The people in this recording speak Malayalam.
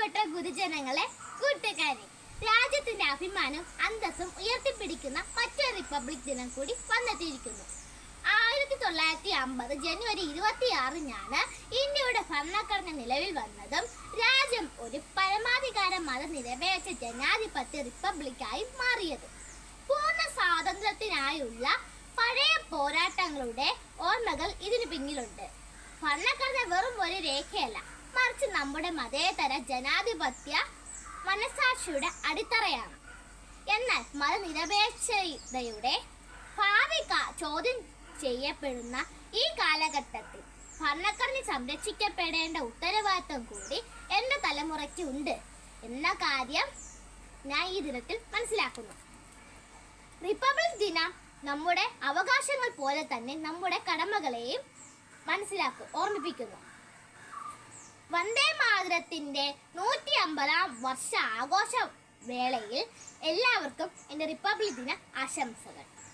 പ്രിയപ്പെട്ട ഗുരുജനങ്ങളെ, കൂട്ടുകാരെ, രാജ്യത്തിന്റെ അഭിമാനം അന്തസ്സും ഉയർത്തിപ്പിടിക്കുന്ന മറ്റൊരു റിപ്പബ്ലിക് ദിനം കൂടി വന്നെത്തിയിരിക്കുന്നു. 1950 ജനുവരി 26-നാണ് ഇന്ത്യയുടെ ഭരണഘടന നിലവിൽ വന്നതും രാജ്യം ഒരു പരമാധികാര മതനിരപേക്ഷ ജനാധിപത്യ റിപ്പബ്ലിക്കായി മാറിയതും. പൂർണ്ണ സ്വാതന്ത്ര്യത്തിനായുള്ള പഴയ പോരാട്ടങ്ങളുടെ ഓർമ്മകൾ ഇതിനു പിന്നിലുണ്ട്. ഭരണഘടന വെറും ഒരു രേഖയല്ല, മറിച്ച് നമ്മുടെ മതേതര ജനാധിപത്യ മനസാക്ഷിയുടെ അടിത്തറയാണ്. എന്നാൽ മതനിരപേക്ഷതയുടെ ഭാവി ചോദ്യം ചെയ്യപ്പെടുന്ന ഈ കാലഘട്ടത്തിൽ ഭരണഘടന സംരക്ഷിക്കപ്പെടേണ്ട ഉത്തരവാദിത്വം കൂടി എൻ്റെ തലമുറയ്ക്ക് ഉണ്ട് എന്ന കാര്യം ഞാൻ ഈ ദിനത്തിൽ മനസ്സിലാക്കുന്നു. റിപ്പബ്ലിക് ദിനം നമ്മുടെ അവകാശങ്ങൾ പോലെ തന്നെ നമ്മുടെ കടമകളെയും ഓർമ്മിപ്പിക്കുന്നു. വന്ദേ മാതരത്തിന്റെ 150-ാം വർഷ ആഘോഷ വേളയിൽ എല്ലാവർക്കും എൻ്റെ റിപ്പബ്ലിക് ദിന ആശംസകൾ.